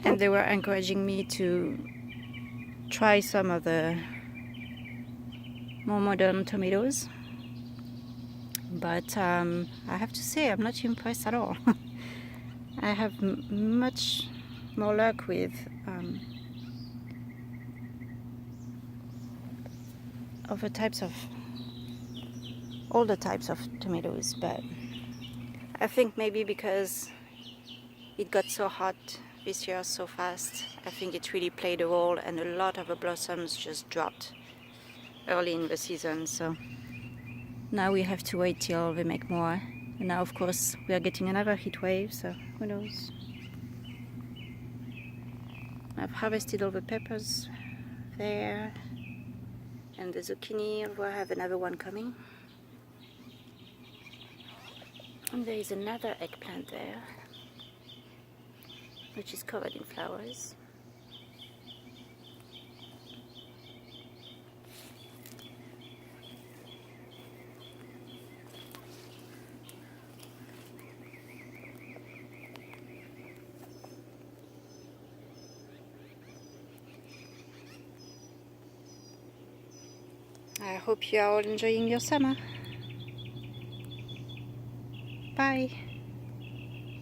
and they were encouraging me to try some of the more modern tomatoes, but I have to say I'm not impressed at all. I have much more luck with other types of all the types of tomatoes, but I think maybe because it got so hot this year so fast, I think it really played a role, and a lot of the blossoms just dropped early in the season. So now we have to wait till they make more, and now of course we are getting another heat wave, so who knows. I've harvested all the peppers there, and the zucchini, although I have another one coming. And there is another eggplant there, which is covered in flowers. I hope you are all enjoying your summer. Bye.